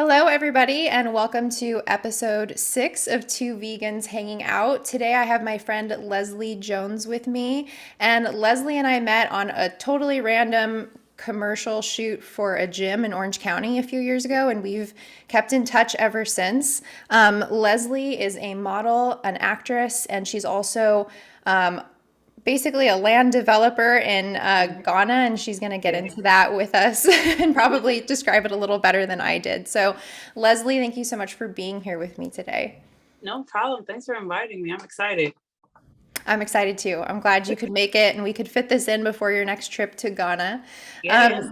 Hello, everybody, and welcome to episode 6 of Two Vegans Hanging Out. Today, I have my friend Leslie Jones with me, and Leslie and I met on a totally random commercial shoot for a gym in Orange County a few years ago, and we've kept in touch ever since. Leslie is a model, an actress, and she's also basically a land developer in Ghana, and she's going to get Yeah, into that with us and probably describe it a little better than I did. So, Leslie, thank you so much for being here with me today. no problem. Thanks for inviting me. I'm excited. I'm excited too. I'm glad you could make it and we could fit this in before your next trip to Ghana. Yes.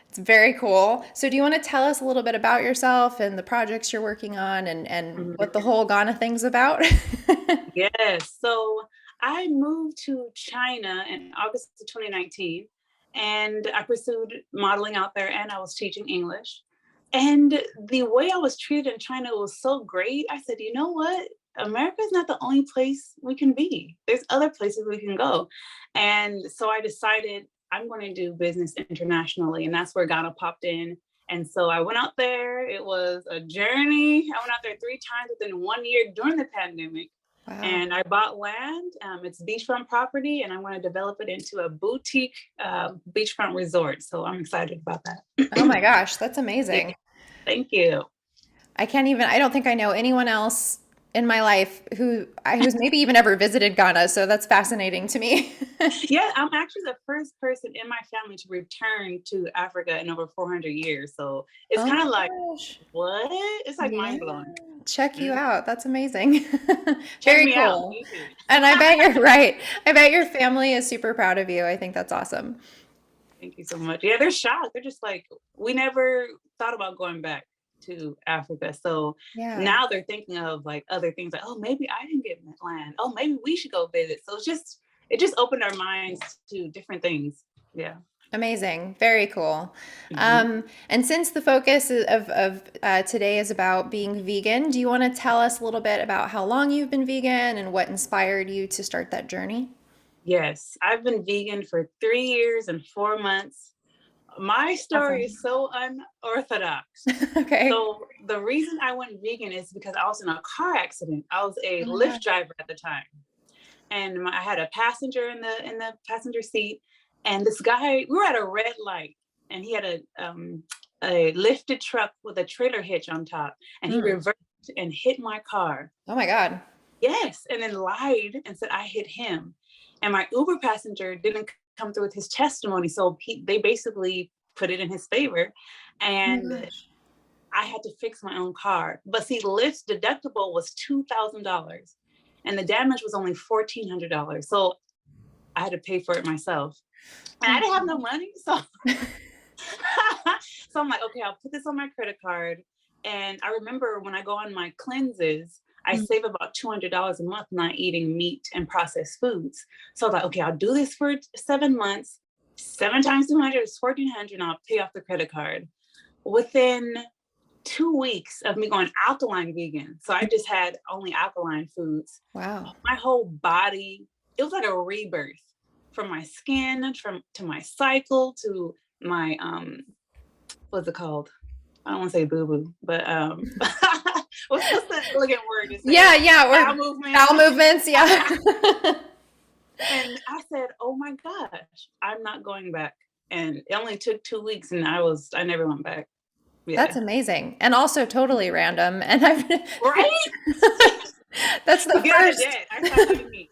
It's very cool. So, do you want to tell us a little bit about yourself and the projects you're working on and Mhm. what the whole Ghana thing's about? Yes. So I moved to China in August of 2019 and I pursued modeling out there and I was teaching English. And the way I was treated in China was so great. I said, you know what? America is not the only place we can be. There's other places we can go. And so I decided I'm going to do business internationally. And that's where Ghana popped in. And so I went out there. It was a journey. I went out there 3 times within 1 year during the pandemic. Wow. And I bought land. It's beachfront property, and I want to develop it into a boutique beachfront resort. So I'm excited about Oh that. my gosh, that's Yeah, amazing. thank you. I don't think I know anyone else in my life who's maybe even ever visited Ghana, so that's fascinating to me. Yeah, I'm actually the first person in my family to return to Africa in over 400 years. So it's Oh kind my of like, gosh. what? It's like Yeah. mind blowing. Check you Mm. out. That's amazing. Check Very me out. cool. You too. And I bet you're right. I bet your family is super proud of you. I think that's awesome. Thank you so much. Yeah, they're shocked. They're just like, we never thought about going back to Africa. So Yeah. now they're thinking of like other things like, oh, maybe I can get land. Oh, maybe we should go visit. So it just opened our minds to different things. Yeah. Amazing. Very cool. Mhm. And since the focus of today is about being vegan, do you want to tell us a little bit about how long you've been vegan and what inspired you to start that journey? Yes, I've been vegan for 3 years and 4 months. My story Awesome. is so unorthodox. Okay. So the reason I went vegan is because I was in a car accident. I was a Oh my Lyft gosh. driver at the time, and I had a passenger in the passenger seat, and this guy, we were at a red light, and he had a lifted truck with a trailer hitch on top, and he Mm. reversed and hit my car. Oh my God. Yes, and then lied and said I hit him, and my Uber passenger didn't come through with his testimony, so they basically put it in his favor, Oh my and gosh. I had to fix my own car. But see, Lyft's deductible was $2,000 and the damage was only $1,400. So I had to pay for it myself. And I didn't have no money. So, so I'm like, okay, I'll put this on my credit card. And I remember when I go on my cleanses, I Mm. save about $200 a month not eating meat and processed foods. So I was like, okay, I'll do this for 7 months. 7 times 200 is 1,400, and I'll pay off the credit card. Within 2 weeks of me going alkaline vegan. So I just had only alkaline foods. Wow. My whole body, it was like a rebirth from my skin, from to my cycle, to my what's it called? I don't want to say boo boo, but what's the elegant word to Yeah, say? yeah, Bowel or movements. bowel movements, yeah. And I said, oh my gosh, I'm not going back. And it only took 2 weeks and I never went back. That's Yeah. amazing. And also totally random. And I've Right? that's To get out of debt. I stopped eating meat.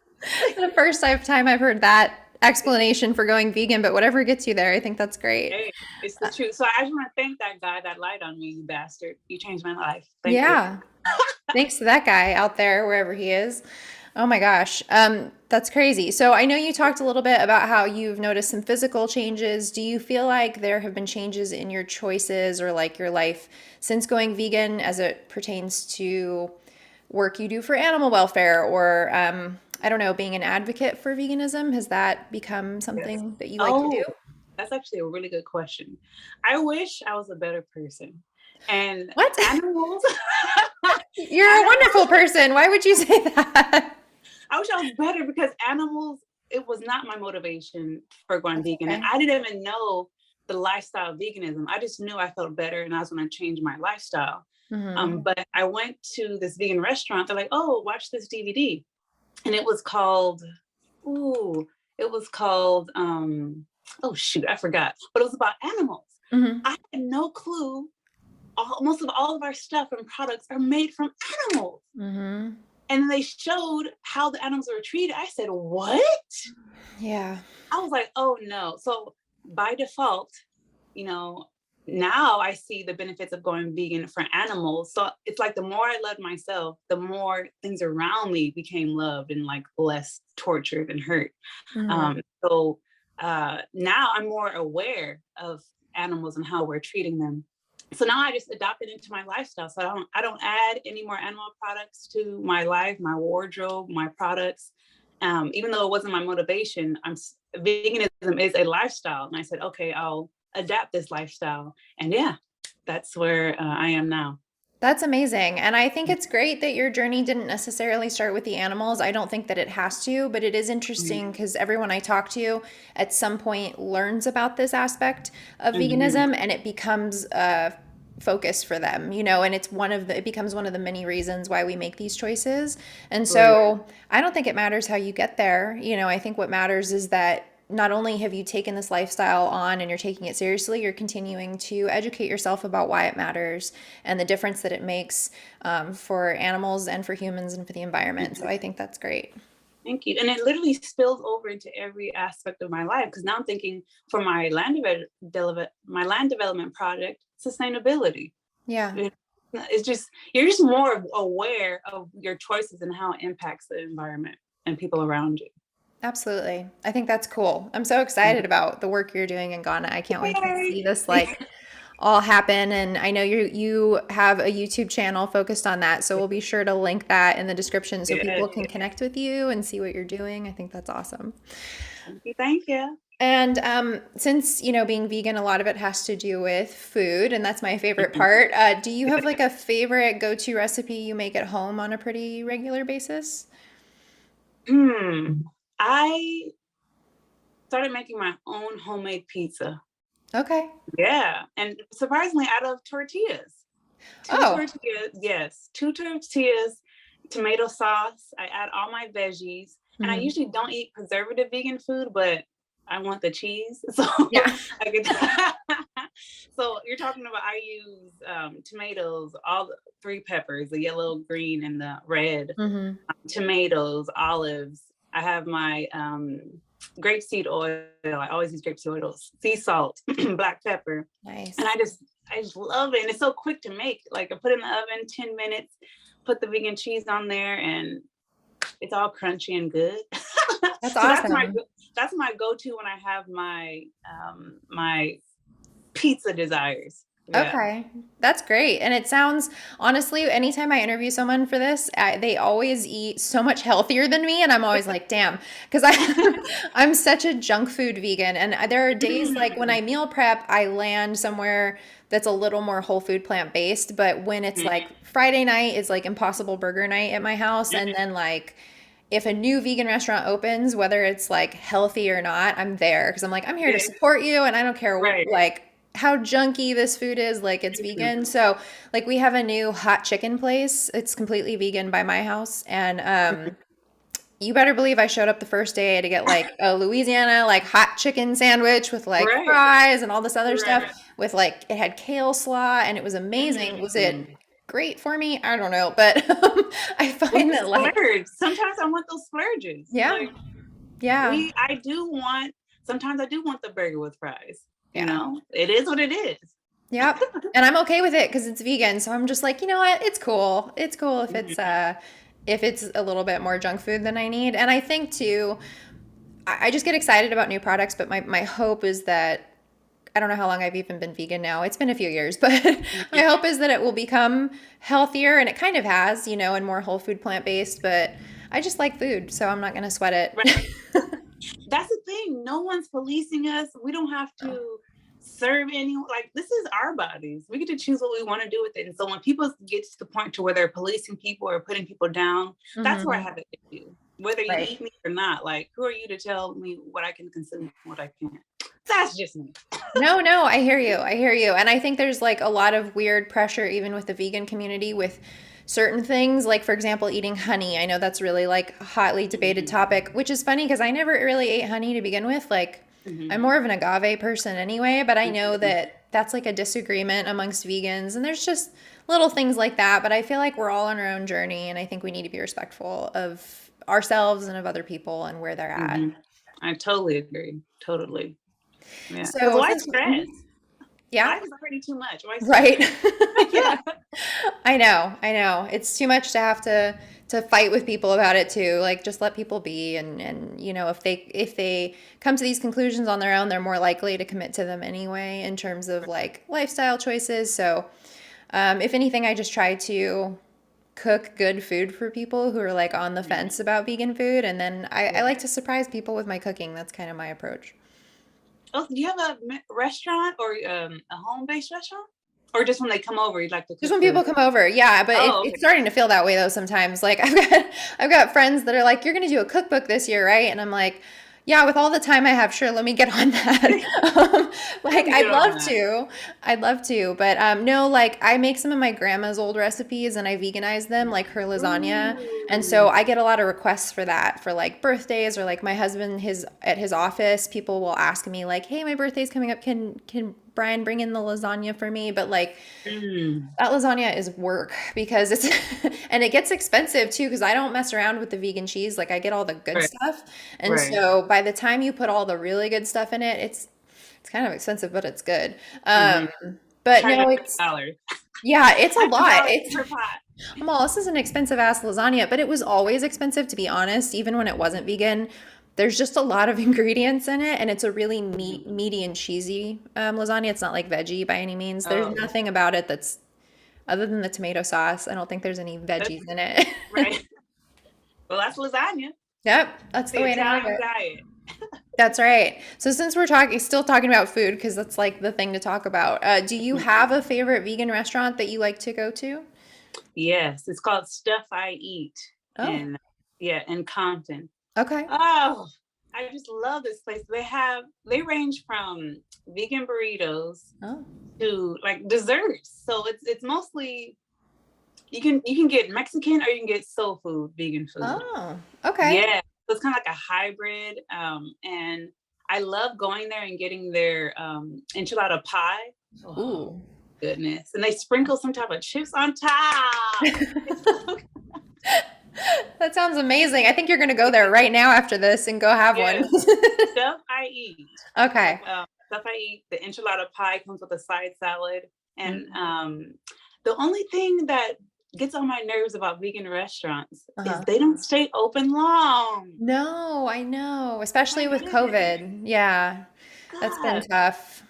the first time I've heard that explanation for going vegan, but whatever gets you there, I think that's great. Hey, it's the truth. So I just want to thank that guy that lied on me, you bastard. You changed my life. Thank you. Yeah. Thanks to that guy out there, wherever he is. Oh my gosh. That's crazy. So I know you talked a little bit about how you've noticed some physical changes. Do you feel like there have been changes in your choices or like your life since going vegan as it pertains to work you do for animal welfare or I don't know, being an advocate for veganism? Has that become Yes. something that you like to do? Oh, that's actually a really good question. I wish I was a better person. And What? animals, You're a animals, wonderful person. Why would you say that? I wish I was better because animals, it was not my motivation for going That's vegan. And okay. I didn't even know the lifestyle of veganism. I just knew I felt better and I was going to change my lifestyle. Mm-hmm. But I went to this vegan restaurant. They're like, "Oh, watch this DVD," and it was called, ooh, it was called, oh shoot, I forgot, but it was about animals. Mm-hmm. I had no clue. Most of all of our stuff and products are made from animals. Mm-hmm. And they showed how the animals were treated. I said, "What?" Yeah. I was like, "Oh no." So by default, you know, now I see the benefits of going vegan for animals. So it's like the more I loved myself, the more things around me became loved and like less tortured and hurt. Mm-hmm. So now I'm more aware of animals and how we're treating them. So now I just adopt it into my lifestyle. So I don't add any more animal products to my life, my wardrobe, my products. Even though it wasn't my motivation, veganism is a lifestyle, and I said, okay, I'll adapt this lifestyle, and yeah, that's where I am now. That's amazing. And I think it's great that your journey didn't necessarily start with the animals. I don't think that it has to, but it is interesting because everyone I talk to at some point learns about this aspect of Mm-hmm. veganism and it becomes a focus for them, you know, and it becomes one of the many reasons why we make these choices. And Right. so I don't think it matters how you get there. You know, I think what matters is that not only have you taken this lifestyle on and you're taking it seriously, you're continuing to educate yourself about why it matters and the difference that it makes for animals and for humans and for the environment. So I think that's great. Thank you. And it literally spills over into every aspect of my life because now I'm thinking for my land development project, sustainability. Yeah. It's just you're just more aware of your choices and how it impacts the environment and people around you. Absolutely. I think that's cool. I'm so excited about the work you're doing in Ghana. I can't wait to see Yay! this like all happen. And I know you have a YouTube channel focused on that, so we'll be sure to link that in the description so people Yes. can connect with you and see what you're doing. I think that's awesome. Thank you. Thank you. And since you know being vegan, a lot of it has to do with food, and that's my favorite part. Do you have like a favorite go-to recipe you make at home on a pretty regular basis? Hmm. I started making my own homemade pizza. Okay. Yeah. And surprisingly, out of tortillas. Two Oh. tortillas, yes, two tortillas, tomato sauce. I add all my veggies. And I Mhm. usually don't eat preservative vegan food, but I want the cheese. So Yeah. I get so you're talking about I use tomatoes, all the three peppers, the yellow, green, and the red, Hmm. tomatoes, olives. I have my grapeseed oil. I always use grapeseed oil, sea salt, black pepper, and Nice. I just love it. And it's so quick to make. Like I put it in the oven 10 minutes, put the vegan cheese on there, and it's all crunchy and good. That's So awesome. that's my go-to when I have my pizza desires. Yeah. Okay, that's great. And it sounds, honestly, anytime I interview someone for this, they always eat so much healthier than me. And I'm always like, damn, because I'm such a junk food vegan. And there are days like when I Mm. meal prep, I land somewhere that's a little more whole food plant based. But when it's like Friday night is like Impossible Burger night at my house. And then like, if a new vegan restaurant opens, whether it's like healthy or not, I'm there because I'm like, I'm here to Yeah. support you and I don't care Right. like how junky this food is, like it's vegan. So like we have a new hot chicken place. It's completely vegan by my house. And you better believe I showed up the first day to get like a Louisiana like hot chicken sandwich with like Right. fries and all this other stuff Right. with like it had kale slaw and it was amazing. Was it Mm. great for me? I don't know, but I When find you that like splurge, sometimes I want those splurges. yeah, Like yeah. I do want, sometimes I do want the burger with fries. You Yeah. know, it is what it is. Yep. And I'm okay with it because it's vegan. So I'm just like, you know what? It's cool. It's cool Mhm. if it's a little bit more junk food than I need. And I think too, I just get excited about new products, but my hope is that I don't know how long I've even been vegan now. It's been a few years, but my hope is that it will become healthier and it kind of has, you know, and more whole food plant based, but I just like food, so I'm not going to sweat Right. it. That's the thing. No one's policing us. We don't have to serve anyone. Like this is our bodies. We get to choose what we want to do with it. And so when people get to the point to where they're policing people or putting people down, that's where I Hmm. have an issue. Whether you Right. eat meat or not, like who are you to tell me what I can consume, what I can't? That's just me. No, I hear you. I hear you. And I think there's like a lot of weird pressure even with the vegan community with certain things, like for example, eating honey. I know that's really like a hotly debated Mhm. topic, which is funny because I never really ate honey to begin with. Like I'm Mhm. more of an agave person anyway, but I know Mhm. that that's like a disagreement amongst vegans and there's just little things like that, but I feel like we're all on our own journey and I think we need to be respectful of ourselves and of other people and where they're at. Mhm. I totally agree. Totally. Yeah. Because So why since stress? yeah, Life is already too much. Why right. stress? Yeah. I know, I know. It's too much to have to fight with people about it too. Like just let people be and you know, if they come to these conclusions on their own, they're more likely to commit to them anyway in terms of like lifestyle choices. So, if anything, I just try to cook good food for people who are like on the Mhm. fence about vegan food and then I Yeah. like to surprise people with my cooking. That's kind of my approach. Oh, do you have a restaurant or a home-based restaurant? Or just when they come over, you'd like to Just cook when for? people come over, yeah, but Oh, it's okay. starting to feel that way though sometimes. Like I've got friends that are like, "You're gonna do a cookbook this year, right?" And I'm like, "Yeah, with all the time I have, sure, let me get on that." Let Like me I'd get on love that. to, I'd love to, but no, like I make some of my grandma's old recipes and I veganize them, like her lasagna, and so Ooh. I get a lot of requests for that for like birthdays or like my husband his at his office, people will ask me like, "Hey, my birthday's coming up. Can Brian bring in the lasagna for me?" But like Mm. that lasagna is work because it's and it gets expensive too because I don't mess around with the vegan cheese. Like I get all the good Right. stuff. And Right. so by the time you put all the really good stuff in it, it's kind of expensive, but it's good. Mm-hmm. But Charge no, it's $100. yeah, it's a lot. $100 It's per pot. I'm all this is an expensive ass lasagna, but it was always expensive to be honest, even when it wasn't vegan. There's just a lot of ingredients in it, and it's a really Mhm. meaty and cheesy lasagna. It's not like veggie by any means. There's Oh, nothing about it that's other than the tomato sauce, I don't think there's any that's veggies in it. right. Well, that's lasagna. Yep, that's the The way to have Italian it. diet. That's right. So since we're talking, still talking about food, because that's like the thing to talk about. Do you Mhm. have a favorite vegan restaurant that you like to go to? Yes, it's called Stuff I Eat Oh, in yeah, in Compton. okay. Oh, I just love this place. They range from vegan burritos Oh, to like desserts. So it's mostly you can get Mexican or you can get soul food, vegan food. oh, okay. Yeah. So it's kind of like a hybrid. And I love going there and getting their enchilada pie. Oh Ooh. goodness. And they sprinkle some type of chips on top. It's so good. That sounds amazing. I think you're gonna go there right now after this and go have one. Yes. Stuff I eat. Like Okay. stuff I eat. The enchilada pie comes with a side salad. And Mm, the only thing that gets on my nerves about vegan restaurants is uh-huh. they don't stay open long. No, I know, especially My with goodness. COVID. Yeah, that's been God. tough.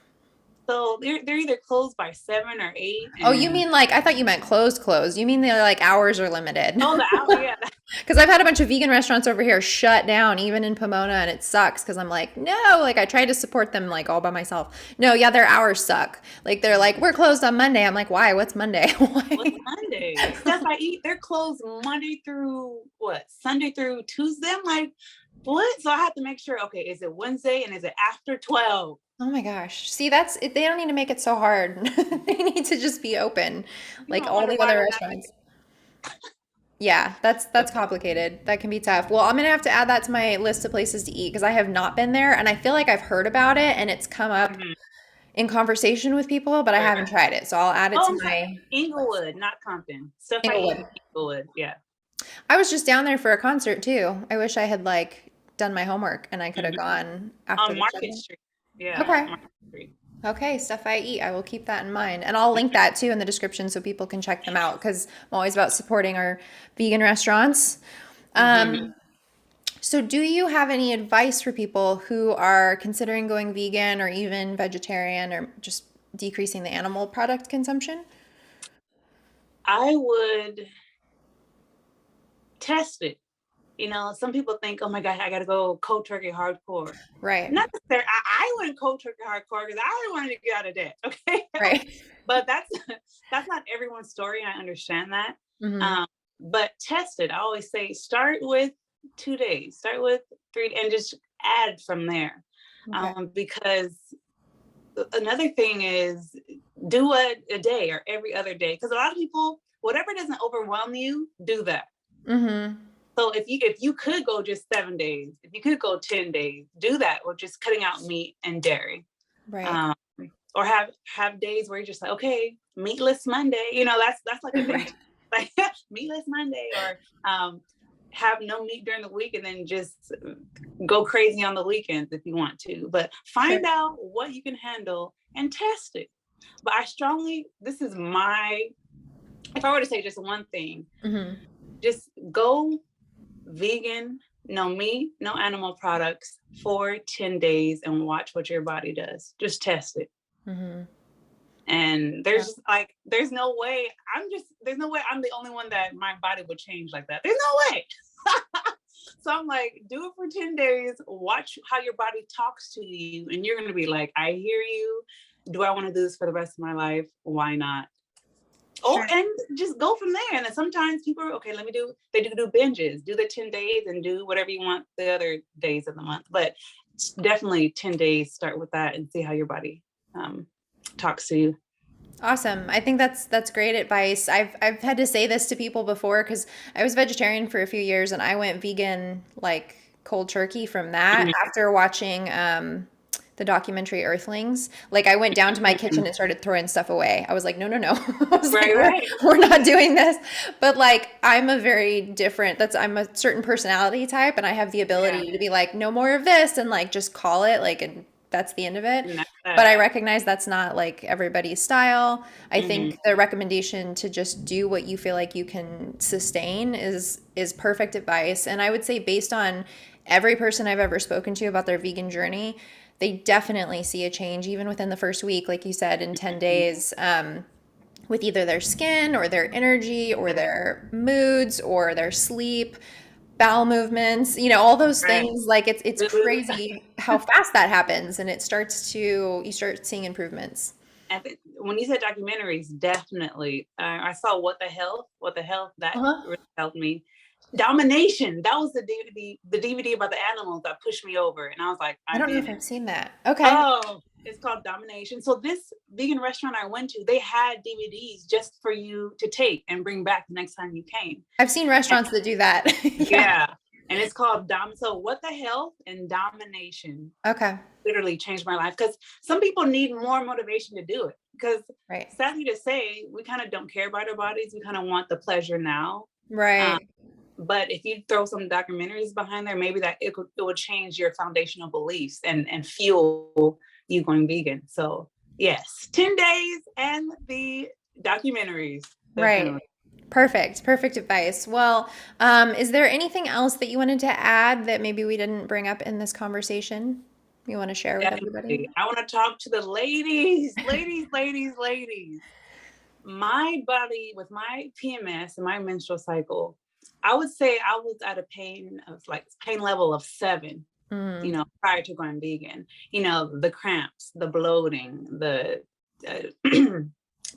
So they're either closed by 7 or 8 Oh, you and mean like I thought you meant closed, closed. You mean they're like hours are limited? oh the hour, yeah. Because I've had a bunch of vegan restaurants over here shut down, even in Pomona, and it sucks because I'm like, no, like I tried to support them like all by myself. No, yeah, their hours suck. Like they're like, we're closed on Monday. I'm like, why? What's Monday? What's Why? Monday? Stuff I eat, they're closed Monday through what? Sunday through Tuesday. I'm like, what? So I have to make sure, okay, is it Wednesday and is it after 12? Oh my gosh. See, that's it. They don't need to make it so hard. They need to just be open You like know, I all wonder the why other they're not restaurants. Yeah, that's complicated. That can be tough. Well, I'm gonna have to add that to my list of places to eat because I have not been there and I feel like I've heard about it and it's come up Mhm. in conversation with people, but I Right. haven't tried it. So I'll add it Oh, to I'm sorry. my list. Inglewood, not Compton. Stuff I eat in Inglewood. Inglewood. Yeah. I was just down there for a concert too. I wish I had like done my homework and I could have Mhm. gone after On the Market show. Street. Yeah, Okay. Market Street. Okay, stuff I eat. I will keep that in mind. And I'll link that too in the description so people can check them out because I'm always about supporting our vegan restaurants. Mhm. Um, so, do you have any advice for people who are considering going vegan or even vegetarian or just decreasing the animal product consumption? I would test it. Some people think, oh my God, I got to go cold turkey hardcore. Right, Not necessarily. I went cold turkey hardcore because I wanted to get out of debt. Okay. right. But that's not everyone's story. I understand that. Hmm. Um, but test it. I always say start with 2 days, start with 3, and just add from there. Okay. Because another thing is do a day or every other day. Because a lot of people, whatever doesn't overwhelm you, do that. Mm-hmm. So if you could go just 7 days, if you could go 10 days, do that, or just cutting out meat and dairy. Right. Um, or have days where you're just like, okay, meatless Monday. That's like a day Right. too. Like meatless Monday, or have no meat during the week and then just go crazy on the weekends if you want to. But Sure. find out what you can handle and test it. But this is my, if I were to say just one thing, Mm-hmm. just go vegan, no meat, no animal products for 10 days and watch what your body does. Just test it. Mm-hmm. And Yeah. there's no way I'm the only one that my body would change like that. There's no way. So I'm like, do it for 10 days, watch how your body talks to you, and you're gonna be like, I hear you. Do I want to do this for the rest of my life? Why not? Oh, Sure. and just go from there. And then sometimes people, okay, they do binges, do the 10 days and do whatever you want the other days of the month. But definitely 10 days, start with that and see how your body talks to you. Awesome. I think that's great advice. I've had to say this to people before because I was vegetarian for a few years and I went vegan like cold turkey from that after watching the documentary Earthlings. Like I went down to my kitchen and started throwing stuff away. I was like, no, no, no. I was like, Right, right. we're not doing this. But like I'm a very different, I'm a certain personality type and I have the Yeah. ability to be like, no more of this and like just call it like and that's the end of it. And that's But that. I recognize that's not like everybody's style. I Hmm. think the recommendation to just do what you feel like you can sustain is perfect advice. And I would say based on every person I've ever spoken to about their vegan journey, they definitely see a change even within the first week, like you said, in 10 days. With either their skin or their energy or their moods or their sleep, bowel movements, all those Right. things. Like it's crazy how fast that happens and you start seeing improvements. When you said documentaries, definitely. I saw What the Health, that Uh-huh. really helped me. Domination, that was the DVD about the animals that pushed me over, and I was like, I I'm don't know in if it. I've seen that. Okay. Oh, it's called Domination. So this vegan restaurant I went to, they had DVDs just for you to take and bring back the next time you came. I've seen restaurants that do that. Yeah. Yeah. And it's called So What the Health and Domination Okay. literally changed my life, because some people need more motivation to do it. Because Right. sadly to say, we kind of don't care about our bodies. We kind of want the pleasure now. Um, Right. but if you throw some documentaries behind there, maybe that it would change your foundational beliefs and fuel you going vegan. So yes, 10 days and the documentaries, Right. definitely. Perfect. Perfect advice. Well, is there anything else that you wanted to add that maybe we didn't bring up in this conversation you want to share with everybody? Definitely. I want to talk to the ladies, ladies, ladies, ladies. My body, with my PMS and my menstrual cycle, I would say I was at a pain level of 7, Mm, prior to going vegan. The cramps, the bloating, the uh,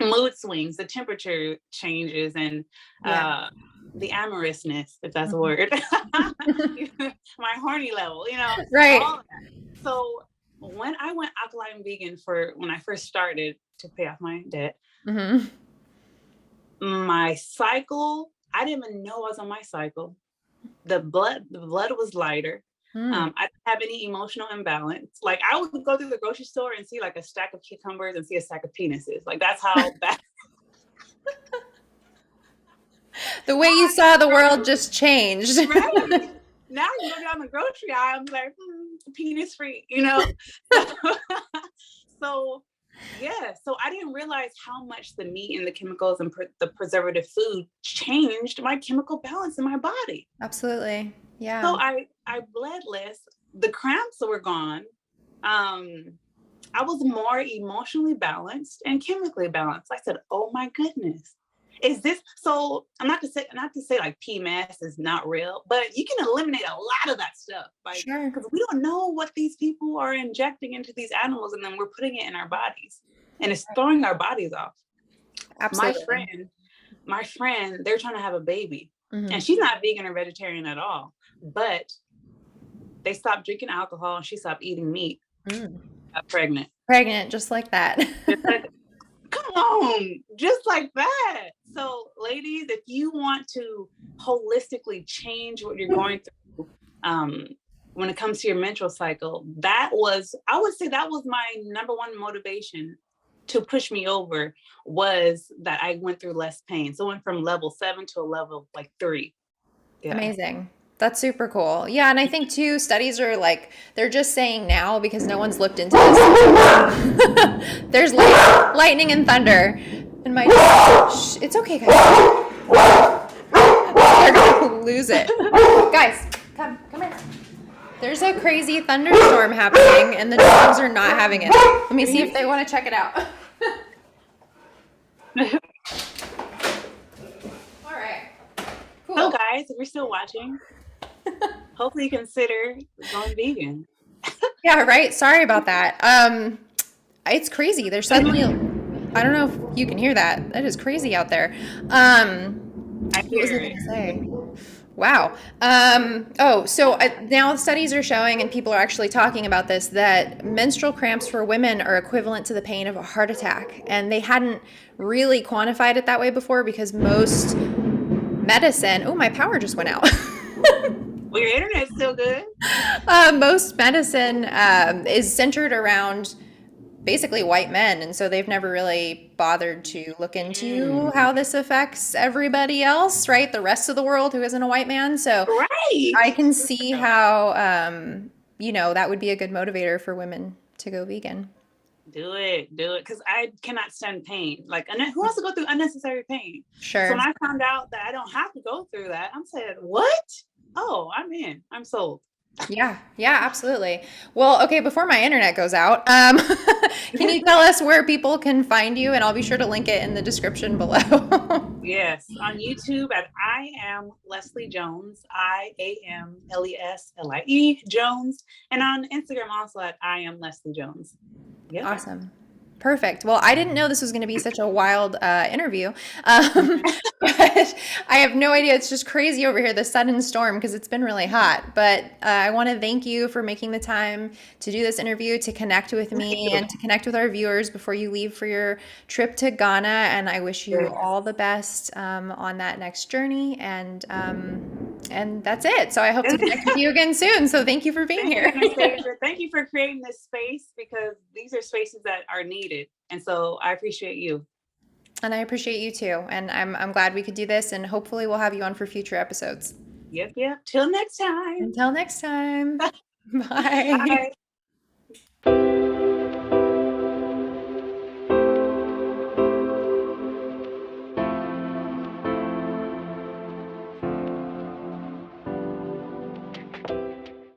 mood swings, the temperature changes, and yeah. the amorousness, if that's a Mhm. word, my horny level, Right. all of that. So when I went alkaline vegan when I first started to pay off my debt, Hmm. my cycle, I didn't even know I was on my cycle. The blood was lighter. Mm. I didn't have any emotional imbalance. Like I would go through the grocery store and see like a stack of cucumbers and see a stack of penises. Like that's how bad. The way Now you I saw the can world just changed. right. Now you go down the grocery aisle and be like, penis free, So yeah, so I didn't realize how much the meat and the chemicals and the preservative food changed my chemical balance in my body. Absolutely. So Yeah. I bled less. The cramps were gone. Um, I was more emotionally balanced and chemically balanced. I said, "Oh my goodness, is this?" So I'm not to say like PMS is not real, but you can eliminate a lot of that stuff, like Sure. because we don't know what these people are injecting into these animals, and then we're putting it in our bodies, and it's throwing our bodies off. My Absolutely. friend, my friend, they're trying to have a baby, and Hmm. she's not vegan or vegetarian at all, but they stopped drinking alcohol and she stopped eating meat. Mm. got pregnant. Pregnant, just like that. Just like, come on, just like that. So, ladies, if you want to holistically change what you're going through, when it comes to your menstrual cycle, I would say that was my number one motivation to push me over, was that I went through less pain. So, I went from level 7 to a level like 3. Yeah. Amazing. That's super cool. Yeah, and I think too, studies are like they're just saying now because no one's looked into this. There's lightning and thunder, and my it's okay, guys. They're gonna lose it. Guys, come here. There's a crazy thunderstorm happening, and the dogs are not having it. Let me see if they want to check it out. All right. Cool. So, guys, if you're still watching, hopefully you consider going vegan. Yeah, right. Sorry about that. It's crazy. There's suddenly, I don't know if you can hear that. That is crazy out there. I What was I hear going it. to say? Wow. So now studies are showing, and people are actually talking about this, that menstrual cramps for women are equivalent to the pain of a heart attack. And they hadn't really quantified it that way before because most medicine, oh, my power just went out. Well, your internet's still good. Most medicine is centered around basically white men, and so they've never really bothered to look into how this affects everybody else, right? The rest of the world who isn't a white man. So Right. I can see how that would be a good motivator for women to go vegan. Do it, because I cannot stand pain. Like, who wants to go through unnecessary pain? So Sure. when I found out that I don't have to go through that, I'm saying, what? Oh, I'm in. I'm sold. Yeah, absolutely. Well, okay, before my internet goes out, can you tell us where people can find you? And I'll be sure to link it in the description below. Yes, on YouTube at I am Leslie Jones, IAMLESLIE Jones, and on Instagram also at I am Leslie Jones. Yep. Awesome. Perfect. Well, I didn't know this was going to be such a wild interview. But I have no idea. It's just crazy over here, the sudden storm, because it's been really hot. But I want to thank you for making the time to do this interview, to connect with me, and to connect with our viewers before you leave for your trip to Ghana. And I wish you all the best on that next journey. And that's it. So I hope to connect with you again soon. So thank you for being here. Thank you for creating this space, because these are spaces that are needed. And so I appreciate you. And I appreciate you too. And I'm glad we could do this, and hopefully we'll have you on for future episodes. Yep. Till next time. Until next time. Bye. Bye.